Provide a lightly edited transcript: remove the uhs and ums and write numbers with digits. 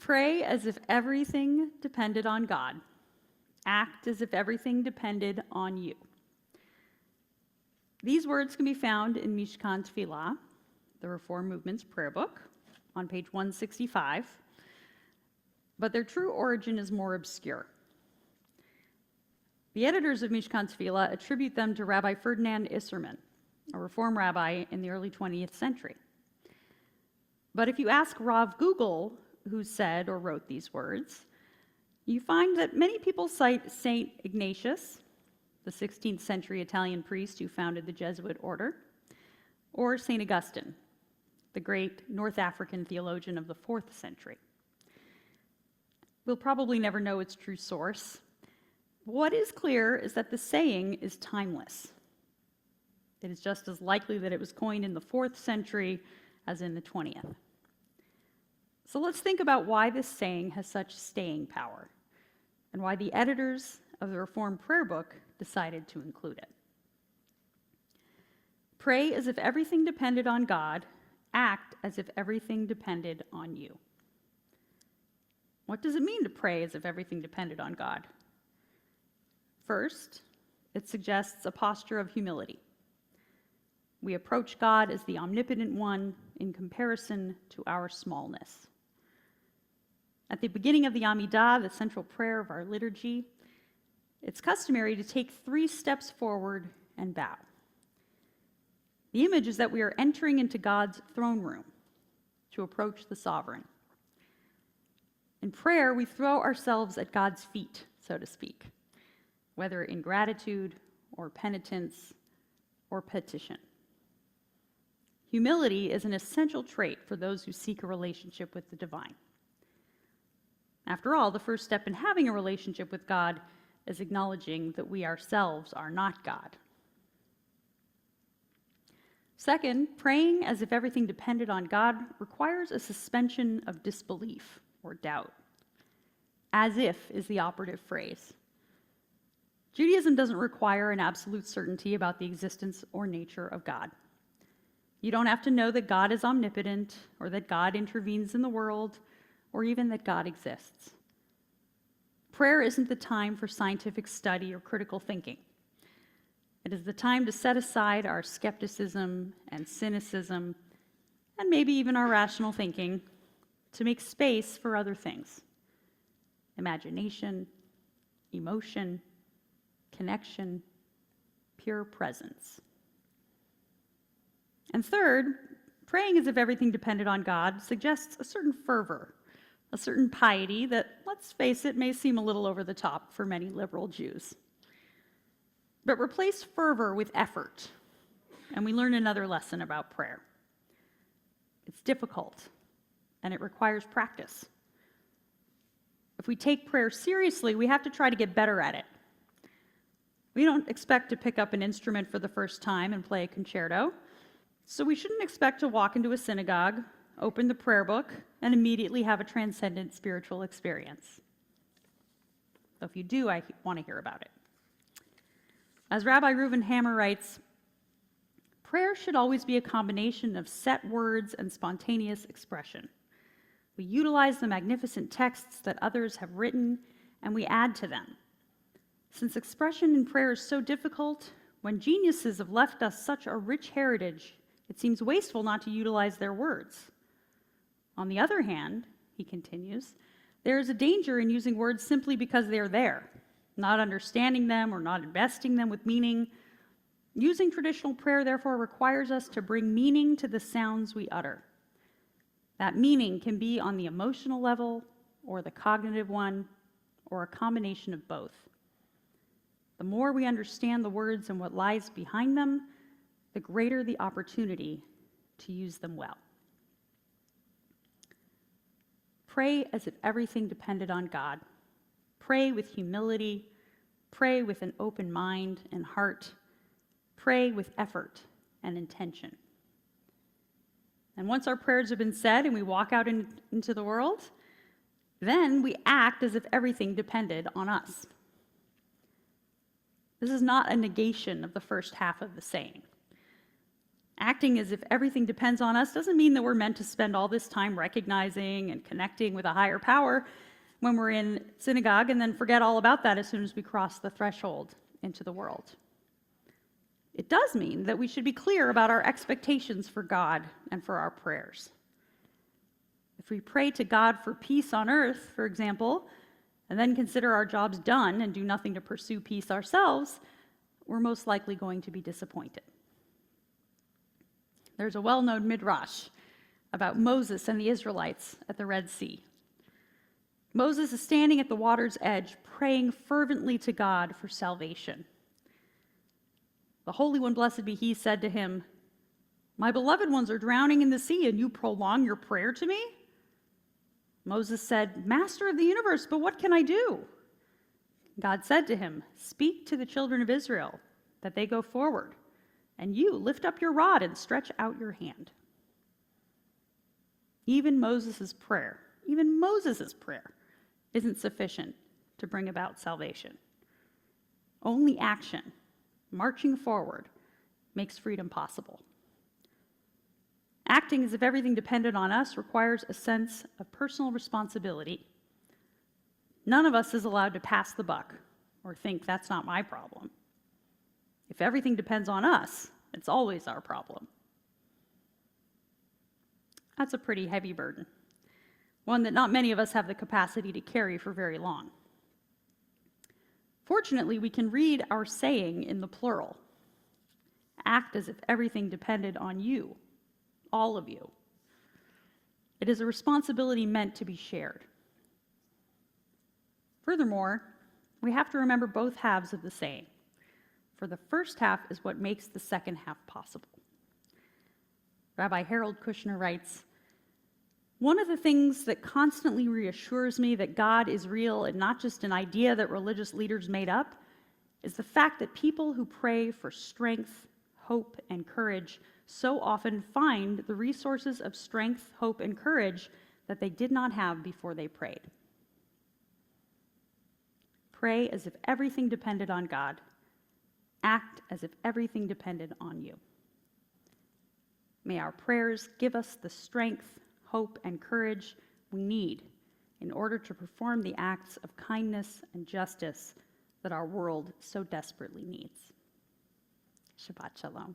Pray as if everything depended on God. Act as if everything depended on you. These words can be found in Mishkan Tefillah, the Reform Movement's prayer book, on page 165, but their true origin is more obscure. The editors of Mishkan Tefillah attribute them to Rabbi Ferdinand Isserman, a Reform rabbi in the early 20th century. But if you ask Rav Google who said or wrote these words, you find that many people cite St. Ignatius, the 16th century Italian priest who founded the Jesuit order, or St. Augustine, the great North African theologian of the 4th century. We'll probably never know its true source. What is clear is that the saying is timeless. It is just as likely that it was coined in the 4th century as in the 20th. So let's think about why this saying has such staying power and why the editors of the Reformed Prayer Book decided to include it. Pray as if everything depended on God. Act as if everything depended on you. What does it mean to pray as if everything depended on God? First, it suggests a posture of humility. We approach God as the omnipotent one in comparison to our smallness. At the beginning of the Amidah, the central prayer of our liturgy, it's customary to take 3 steps forward and bow. The image is that we are entering into God's throne room to approach the sovereign. In prayer, we throw ourselves at God's feet, so to speak, whether in gratitude or penitence or petition. Humility is an essential trait for those who seek a relationship with the divine. After all, the first step in having a relationship with God is acknowledging that we ourselves are not God. Second, praying as if everything depended on God requires a suspension of disbelief or doubt. As if is the operative phrase. Judaism doesn't require an absolute certainty about the existence or nature of God. You don't have to know that God is omnipotent or that God intervenes in the world or even that God exists. Prayer isn't the time for scientific study or critical thinking. It is the time to set aside our skepticism and cynicism, and maybe even our rational thinking, to make space for other things: imagination, emotion, connection, pure presence. And third, praying as if everything depended on God suggests a certain fervor, a certain piety that, let's face it, may seem a little over the top for many liberal Jews. But replace fervor with effort, and we learn another lesson about prayer. It's difficult, and it requires practice. If we take prayer seriously, we have to try to get better at it. We don't expect to pick up an instrument for the first time and play a concerto, so we shouldn't expect to walk into a synagogue, open the prayer book, and immediately have a transcendent spiritual experience. So if you do, I want to hear about it. As Rabbi Reuven Hammer writes, prayer should always be a combination of set words and spontaneous expression. We utilize the magnificent texts that others have written, and we add to them. Since expression in prayer is so difficult, when geniuses have left us such a rich heritage, it seems wasteful not to utilize their words. On the other hand, he continues, there is a danger in using words simply because they are there, not understanding them or not investing them with meaning. Using traditional prayer, therefore, requires us to bring meaning to the sounds we utter. That meaning can be on the emotional level or the cognitive one or a combination of both. The more we understand the words and what lies behind them, the greater the opportunity to use them well. Pray as if everything depended on God. Pray with humility. Pray with an open mind and heart. Pray with effort and intention. And once our prayers have been said and we walk out into the world, then we act as if everything depended on us. This is not a negation of the first half of the saying. Acting as if everything depends on us doesn't mean that we're meant to spend all this time recognizing and connecting with a higher power when we're in synagogue and then forget all about that as soon as we cross the threshold into the world. It does mean that we should be clear about our expectations for God and for our prayers. If we pray to God for peace on earth, for example, and then consider our jobs done and do nothing to pursue peace ourselves, we're most likely going to be disappointed. There's a well-known midrash about Moses and the Israelites at the Red Sea. Moses is standing at the water's edge, praying fervently to God for salvation. The Holy One, blessed be He, said to him, "My beloved ones are drowning in the sea, and you prolong your prayer to me?" Moses said, "Master of the universe, but what can I do?" God said to him, "Speak to the children of Israel, that they go forward, and you lift up your rod and stretch out your hand." Even Moses' prayer isn't sufficient to bring about salvation. Only action, marching forward, makes freedom possible. Acting as if everything depended on us requires a sense of personal responsibility. None of us is allowed to pass the buck or think that's not my problem. If everything depends on us, it's always our problem. That's a pretty heavy burden, one that not many of us have the capacity to carry for very long. Fortunately, we can read our saying in the plural. Act as if everything depended on you, all of you. It is a responsibility meant to be shared. Furthermore, we have to remember both halves of the saying, for the first half is what makes the second half possible. Rabbi Harold Kushner writes, "One of the things that constantly reassures me that God is real and not just an idea that religious leaders made up is the fact that people who pray for strength, hope, and courage so often find the resources of strength, hope, and courage that they did not have before they prayed." Pray as if everything depended on God. Act as if everything depended on you. May our prayers give us the strength, hope, and courage we need in order to perform the acts of kindness and justice that our world so desperately needs. Shabbat Shalom.